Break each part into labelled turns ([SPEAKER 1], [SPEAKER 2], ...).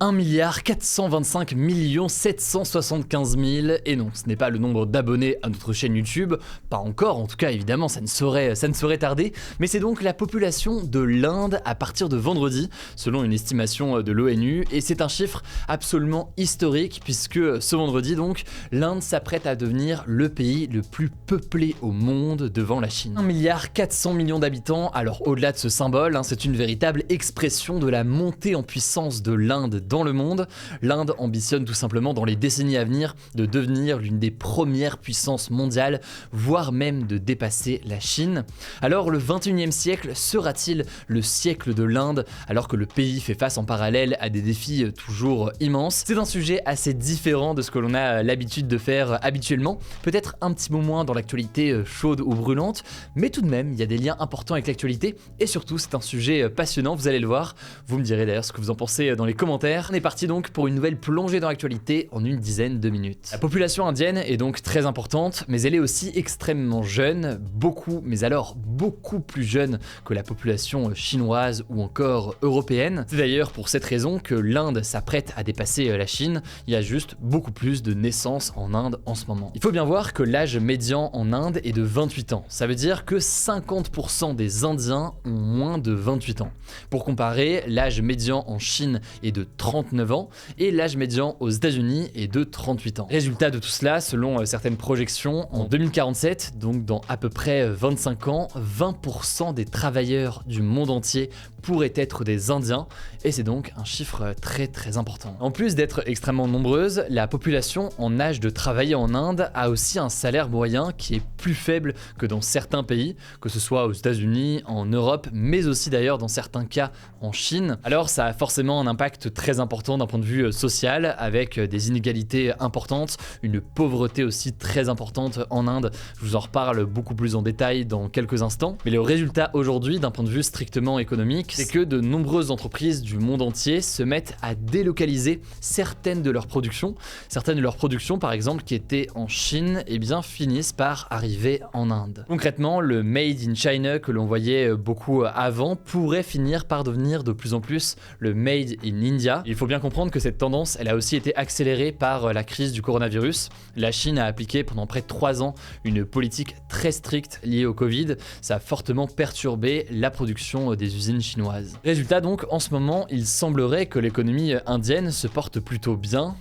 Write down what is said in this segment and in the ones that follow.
[SPEAKER 1] 1,425,775,000 et non, ce n'est pas le nombre d'abonnés à notre chaîne YouTube, pas encore, en tout cas évidemment ça ne saurait tarder, mais c'est donc la population de l'Inde à partir de vendredi, selon une estimation de l'ONU, et c'est un chiffre absolument historique puisque ce vendredi donc, l'Inde s'apprête à devenir le pays le plus peuplé au monde devant la Chine. 1,4 milliard d'habitants, alors au-delà de ce symbole, c'est une véritable expression de la montée en puissance de l'Inde dans le monde. L'Inde ambitionne tout simplement dans les décennies à venir de devenir l'une des premières puissances mondiales, voire même de dépasser la Chine. Alors le 21e siècle sera-t-il le siècle de l'Inde alors que le pays fait face en parallèle à des défis toujours immenses? C'est un sujet assez différent de ce que l'on a l'habitude de faire habituellement, peut-être un petit peu moins dans l'actualité chaude ou brûlante, mais tout de même il y a des liens importants avec l'actualité et surtout c'est un sujet passionnant, vous allez le voir. Vous me direz d'ailleurs ce que vous en pensez dans les commentaires. On est parti donc pour une nouvelle plongée dans l'actualité en une dizaine de minutes. La population indienne est donc très importante, mais elle est aussi extrêmement jeune, beaucoup, mais alors beaucoup plus jeune que la population chinoise ou encore européenne. C'est d'ailleurs pour cette raison que l'Inde s'apprête à dépasser la Chine. Il y a juste beaucoup plus de naissances en Inde en ce moment. Il faut bien voir que l'âge médian en Inde est de 28 ans. Ça veut dire que 50% des Indiens ont moins de 28 ans. Pour comparer, l'âge médian en Chine est de 39 ans et l'âge médian aux États-Unis est de 38 ans. Résultat de tout cela, selon certaines projections, en 2047, donc dans à peu près 25 ans, 20% des travailleurs du monde entier pourraient être des Indiens et c'est donc un chiffre très important. En plus d'être extrêmement nombreuse, la population en âge de travailler en Inde a aussi un salaire moyen qui est plus faible que dans certains pays, que ce soit aux États-Unis, en Europe, mais aussi d'ailleurs dans certains cas en Chine. Alors ça a forcément un impact très important d'un point de vue social, avec des inégalités importantes, une pauvreté aussi très importante en Inde. Je vous en reparle beaucoup plus en détail dans quelques instants. Mais le résultat aujourd'hui, d'un point de vue strictement économique, c'est que de nombreuses entreprises du monde entier se mettent à délocaliser certaines de leurs productions. Certaines de leurs productions, par exemple, qui étaient en Chine, eh bien finissent par arriver en Inde. Concrètement, le Made in China que l'on voyait beaucoup avant pourrait finir par devenir de plus en plus le Made in India. Il faut bien comprendre que cette tendance, elle a aussi été accélérée par la crise du coronavirus. La Chine a appliqué pendant près de 3 ans une politique très stricte liée au Covid. Ça a fortement perturbé la production des usines chinoises. Résultat donc, en ce moment, il semblerait que l'économie indienne se porte plutôt bien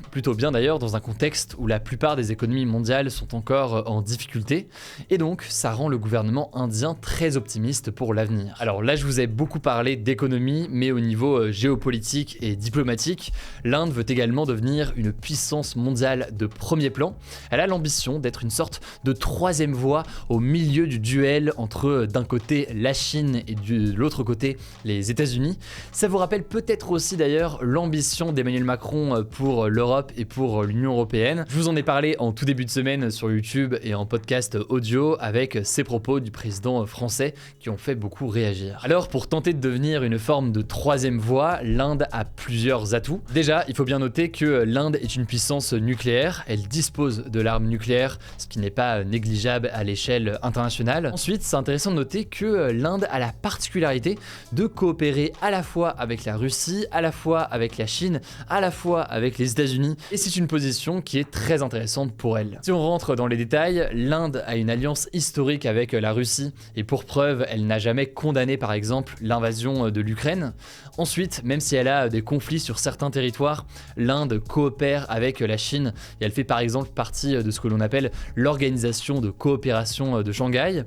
[SPEAKER 1] d'ailleurs dans un contexte où la plupart des économies mondiales sont encore en difficulté, et donc ça rend le gouvernement indien très optimiste pour l'avenir. Alors là je vous ai beaucoup parlé d'économie, mais au niveau géopolitique et diplomatique, l'Inde veut également devenir une puissance mondiale de premier plan. Elle a l'ambition d'être une sorte de troisième voie au milieu du duel entre d'un côté la Chine et de l'autre côté les États-Unis. Ça vous rappelle peut-être aussi d'ailleurs l'ambition d'Emmanuel Macron pour l'Europe et pour l'Union européenne. Je vous en ai parlé en tout début de semaine sur YouTube et en podcast audio avec ces propos du président français qui ont fait beaucoup réagir. Alors pour tenter de devenir une forme de troisième voie, l'Inde a plusieurs atouts. Déjà, il faut bien noter que l'Inde est une puissance nucléaire, elle dispose de l'arme nucléaire, ce qui n'est pas négligeable à l'échelle internationale. Ensuite, c'est intéressant de noter que l'Inde a la particularité de coopérer à la fois avec la Russie, à la fois avec la Chine, à la fois avec les États-Unis, et c'est une position qui est très intéressante pour elle. Si on rentre dans les détails, l'Inde a une alliance historique avec la Russie, et pour preuve, elle n'a jamais condamné par exemple l'invasion de l'Ukraine. Ensuite, même si elle a des conflits sur certains territoires, l'Inde coopère avec la Chine, et elle fait par exemple partie de ce que l'on appelle l'Organisation de coopération de Shanghai.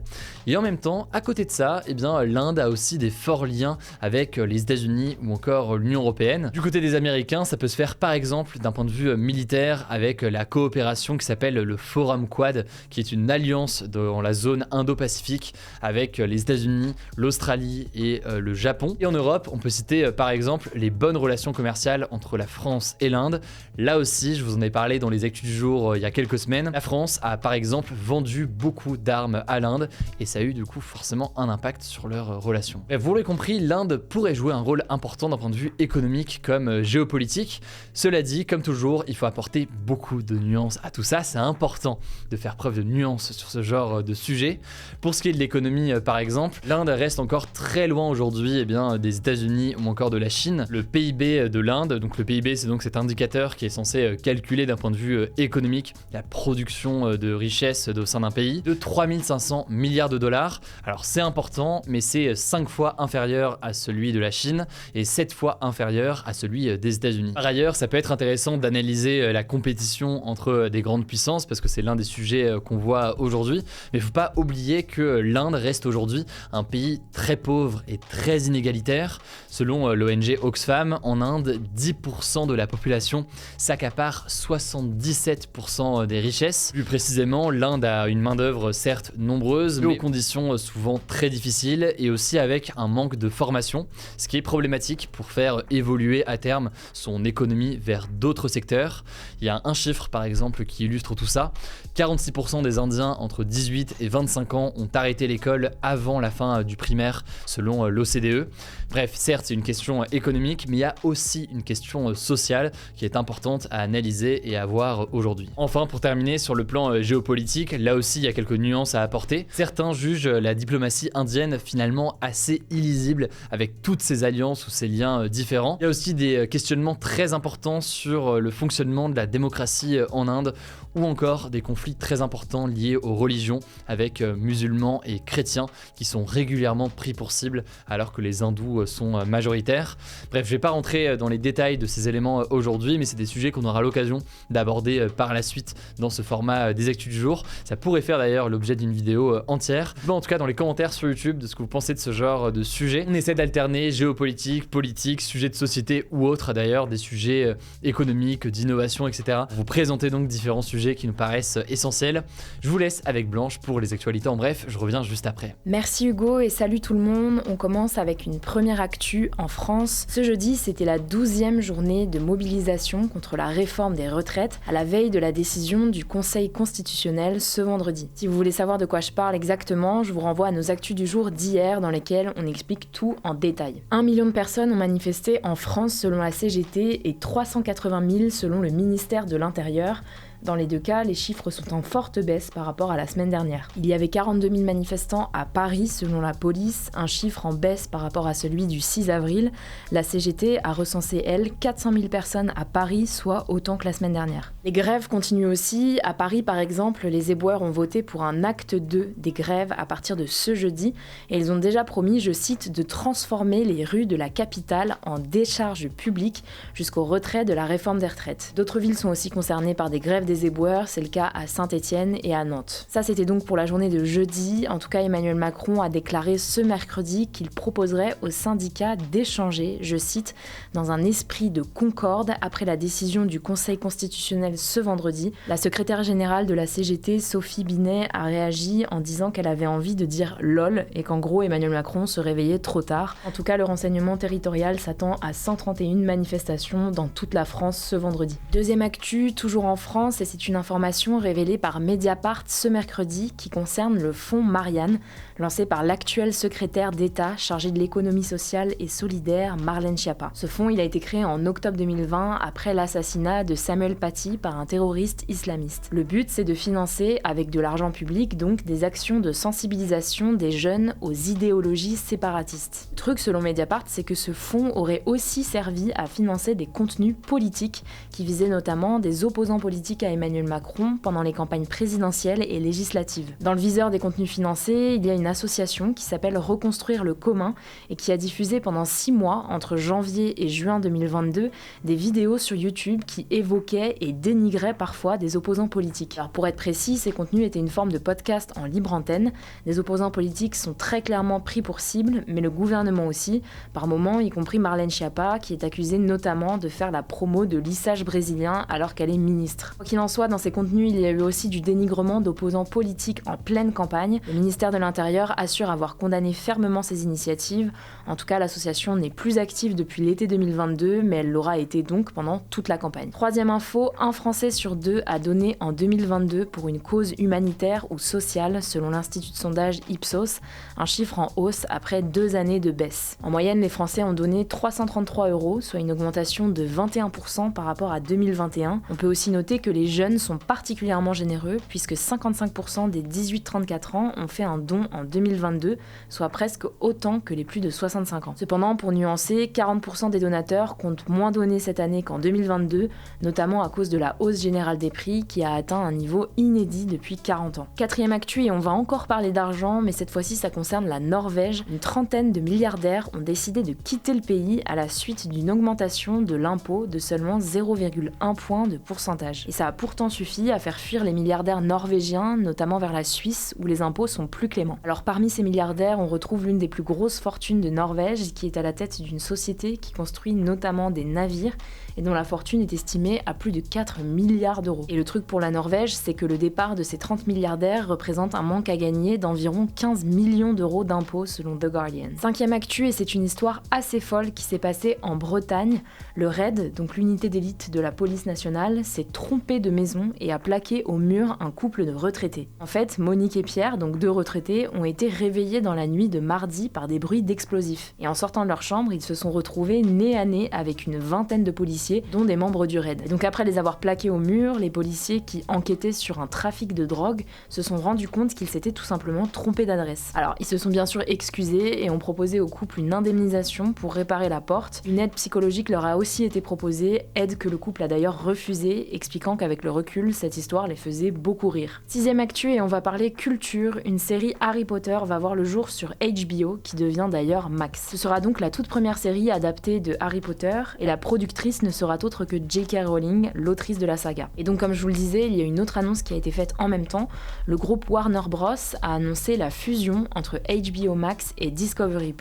[SPEAKER 1] Et en même temps, à côté de ça, eh bien, l'Inde a aussi des forts liens avec les États-Unis ou encore l'Union européenne. Du côté des Américains, ça peut se faire par exemple d'un point de vue militaire avec la coopération qui s'appelle le Forum Quad, qui est une alliance dans la zone Indo-Pacifique avec les États-Unis, l'Australie et le Japon. Et en Europe, on peut citer par exemple les bonnes relations commerciales entre la France et l'Inde. Là aussi, je vous en ai parlé dans les actus du jour il y a quelques semaines. La France a par exemple vendu beaucoup d'armes à l'Inde et ça a eu du coup forcément un impact sur leurs relations. Bref, vous l'aurez compris, l'Inde pourrait jouer un rôle important d'un point de vue économique comme géopolitique. Cela dit, comme toujours, il faut apporter beaucoup de nuances à tout ça. C'est important de faire preuve de nuances sur ce genre de sujet. Pour ce qui est de l'économie, par exemple, l'Inde reste encore très loin aujourd'hui des États-Unis ou encore de la Chine. Le PIB de l'Inde. Donc le PIB, c'est donc cet indicateur qui est censé calculer d'un point de vue économique la production de richesse au sein d'un pays, de 3500 milliards de dollars. Alors c'est important, mais c'est 5 fois inférieur à celui de la Chine et 7 fois inférieur à celui des États-Unis. Par ailleurs, ça peut être intéressant d'analyser la compétition entre des grandes puissances parce que c'est l'un des sujets qu'on voit aujourd'hui, mais il ne faut pas oublier que l'Inde reste aujourd'hui un pays très pauvre et très inégalitaire. Selon l'ONG Oxfam, en Inde, 10% de la population s'accapare 77% des richesses. Plus précisément, l'Inde a une main-d'œuvre certes nombreuse, mais aux conditions souvent très difficiles et aussi avec un manque de formation, ce qui est problématique pour faire évoluer à terme son économie vers d'autres secteurs. Il y a un chiffre par exemple qui illustre tout ça. 46% des Indiens entre 18 et 25 ans ont arrêté l'école avant la fin du primaire selon l'OCDE. Bref, certes c'est une question économique, mais il y a aussi une question sociale qui est importante à analyser et à voir aujourd'hui. Enfin, pour terminer sur le plan géopolitique, là aussi il y a quelques nuances à apporter. Certains jugent la diplomatie indienne finalement assez illisible avec toutes ces alliances ou ces liens différents. Il y a aussi des questionnements très importants sur le fonctionnement de la démocratie en Inde ou encore des conflits très importants liés aux religions avec musulmans et chrétiens qui sont régulièrement pris pour cible alors que les hindous sont majoritaires. Bref, je vais pas rentrer dans les détails de ces éléments aujourd'hui, mais c'est des sujets qu'on aura l'occasion d'aborder par la suite dans ce format des actus du jour. Ça pourrait faire d'ailleurs l'objet d'une vidéo entière. Bon, en tout cas dans les commentaires sur YouTube de ce que vous pensez de ce genre de sujet. On essaie d'alterner géopolitique, politique, sujets de société ou autres d'ailleurs, des sujets économiques, d'innovation, etc. Vous présentez donc différents sujets qui nous paraissent essentiels. Je vous laisse avec Blanche pour les actualités en bref, je reviens juste après.
[SPEAKER 2] Merci Hugo et salut tout le monde. On commence avec une première actu en France. Ce jeudi, c'était la 12e journée de mobilisation contre la réforme des retraites à la veille de la décision du Conseil constitutionnel ce vendredi. Si vous voulez savoir de quoi je parle exactement, je vous renvoie à nos actus du jour d'hier dans lesquelles on explique tout en détail. 1 million de personnes ont manifesté en France selon la CGT et 380 000 selon le ministère de l'Intérieur. Dans les deux cas, les chiffres sont en forte baisse par rapport à la semaine dernière. Il y avait 42 000 manifestants à Paris selon la police, un chiffre en baisse par rapport à celui du 6 avril. La CGT a recensé, elle, 400 000 personnes à Paris, soit autant que la semaine dernière. Les grèves continuent aussi. À Paris, par exemple, les éboueurs ont voté pour un acte 2 des grèves à partir de ce jeudi et ils ont déjà promis, je cite, de transformer les rues de la capitale en décharge publique jusqu'au retrait de la réforme des retraites. D'autres villes sont aussi concernées par des grèves des éboueurs, c'est le cas à Saint-Étienne et à Nantes. Ça, c'était donc pour la journée de jeudi. En tout cas, Emmanuel Macron a déclaré ce mercredi qu'il proposerait aux syndicats d'échanger, je cite, dans un esprit de concorde après la décision du Conseil constitutionnel ce vendredi. La secrétaire générale de la CGT, Sophie Binet, a réagi en disant qu'elle avait envie de dire lol et qu'en gros, Emmanuel Macron se réveillait trop tard. En tout cas, le renseignement territorial s'attend à 131 manifestations dans toute la France ce vendredi. Deuxième actu, toujours en France, et c'est une information révélée par Mediapart ce mercredi qui concerne le fonds Marianne, lancé par l'actuel secrétaire d'État chargé de l'économie sociale et solidaire, Marlène Schiappa. Ce fonds, il a été créé en octobre 2020 après l'assassinat de Samuel Paty par un terroriste islamiste. Le but, c'est de financer, avec de l'argent public, donc des actions de sensibilisation des jeunes aux idéologies séparatistes. Le truc, selon Mediapart, c'est que ce fonds aurait aussi servi à financer des contenus politiques qui visaient notamment des opposants politiques à Emmanuel Macron pendant les campagnes présidentielles et législatives. Dans le viseur des contenus financés, il y a une association qui s'appelle Reconstruire le commun et qui a diffusé pendant 6 mois, entre janvier et juin 2022, des vidéos sur YouTube qui évoquaient et dénigraient parfois des opposants politiques. Alors pour être précis, ces contenus étaient une forme de podcast en libre antenne. Des opposants politiques sont très clairement pris pour cible, mais le gouvernement aussi, par moments, y compris Marlène Schiappa, qui est accusée notamment de faire la promo de lissage brésilien alors qu'elle est ministre. Quoi qu'il en soit, dans ces contenus, il y a eu aussi du dénigrement d'opposants politiques en pleine campagne. Le ministère de l'Intérieur assure avoir condamné fermement ces initiatives. En tout cas, l'association n'est plus active depuis l'été 2022, mais elle l'aura été donc pendant toute la campagne. Troisième info, 1 Français sur 2 a donné en 2022 pour une cause humanitaire ou sociale, selon l'institut de sondage Ipsos, un chiffre en hausse après 2 années de baisse. En moyenne, les Français ont donné 333 €, soit une augmentation de 21% par rapport à 2021. On peut aussi noter que les les jeunes sont particulièrement généreux puisque 55% des 18-34 ans ont fait un don en 2022, soit presque autant que les plus de 65 ans. Cependant, pour nuancer, 40% des donateurs comptent moins donner cette année qu'en 2022, notamment à cause de la hausse générale des prix qui a atteint un niveau inédit depuis 40 ans. Quatrième actu, et on va encore parler d'argent, mais cette fois-ci ça concerne la Norvège. Une trentaine de milliardaires ont décidé de quitter le pays à la suite d'une augmentation de l'impôt de seulement 0,1 point de pourcentage. Et ça a pourtant suffi à faire fuir les milliardaires norvégiens, notamment vers la Suisse où les impôts sont plus cléments. Alors parmi ces milliardaires, on retrouve l'une des plus grosses fortunes de Norvège qui est à la tête d'une société qui construit notamment des navires et dont la fortune est estimée à plus de 4 milliards d'euros. Et le truc pour la Norvège, c'est que le départ de ces 30 milliardaires représente un manque à gagner d'environ 15 millions d'euros d'impôts selon The Guardian. Cinquième actu, et c'est une histoire assez folle qui s'est passée en Bretagne. Le RAID, donc l'unité d'élite de la police nationale, s'est trompé de maison et a plaqué au mur un couple de retraités. En fait, Monique et Pierre, donc deux retraités, ont été réveillés dans la nuit de mardi par des bruits d'explosifs. Et en sortant de leur chambre, ils se sont retrouvés nez à nez avec une vingtaine de policiers, dont des membres du RAID. Et donc après les avoir plaqués au mur, les policiers qui enquêtaient sur un trafic de drogue se sont rendus compte qu'ils s'étaient tout simplement trompés d'adresse. Alors ils se sont bien sûr excusés et ont proposé au couple une indemnisation pour réparer la porte. Une aide psychologique leur a aussi été proposée, aide que le couple a d'ailleurs refusée, expliquant qu'avec le recul, cette histoire les faisait beaucoup rire. Sixième actu, et on va parler culture, une série Harry Potter va voir le jour sur HBO, qui devient d'ailleurs Max. Ce sera donc la toute première série adaptée de Harry Potter, et la productrice ne sera autre que J.K. Rowling, l'autrice de la saga. Et donc comme je vous le disais, il y a une autre annonce qui a été faite en même temps. Le groupe Warner Bros a annoncé la fusion entre HBO Max et Discovery+,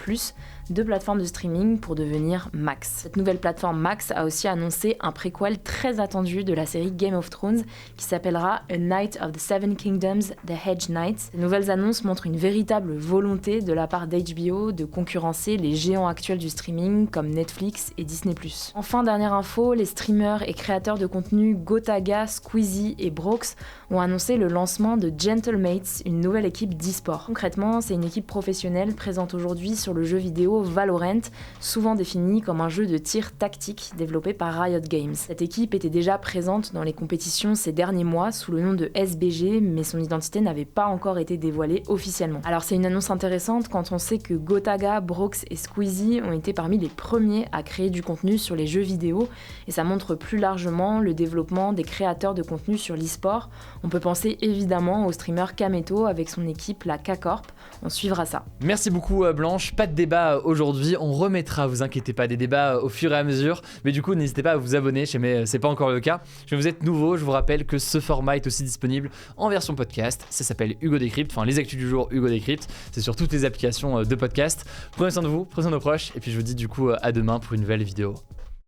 [SPEAKER 2] deux plateformes de streaming pour devenir Max. Cette nouvelle plateforme Max a aussi annoncé un préquel très attendu de la série Game of Thrones qui s'appellera A Knight of the Seven Kingdoms, The Hedge Knight. Ces nouvelles annonces montrent une véritable volonté de la part d'HBO de concurrencer les géants actuels du streaming comme Netflix et Disney+. Enfin, dernière info, les streamers et créateurs de contenu Gotaga, Squeezie et Brooks ont annoncé le lancement de Gentlemates, une nouvelle équipe d'e-sport. Concrètement, c'est une équipe professionnelle présente aujourd'hui sur le jeu vidéo Valorant, souvent défini comme un jeu de tir tactique développé par Riot Games. Cette équipe était déjà présente dans les compétitions ces derniers mois sous le nom de SBG, mais son identité n'avait pas encore été dévoilée officiellement. Alors c'est une annonce intéressante quand on sait que Gotaga, Brooks et Squeezie ont été parmi les premiers à créer du contenu sur les jeux vidéo, et ça montre plus largement le développement des créateurs de contenu sur l'e-sport. On peut penser évidemment au streamer Kameto avec son équipe, la K-Corp. On suivra ça.
[SPEAKER 1] Merci beaucoup Blanche, pas de débat aujourd'hui, on remettra, vous inquiétez pas, des débats au fur et à mesure, mais du coup n'hésitez pas à vous abonner, c'est pas encore le cas. Si vous êtes nouveau, je vous rappelle que ce format est aussi disponible en version podcast, ça s'appelle Hugo Décrypte, enfin les actus du jour Hugo Décrypte, c'est sur toutes les applications de podcast. Prenez soin de vous, prenez soin de nos proches, et puis je vous dis du coup à demain pour une nouvelle vidéo.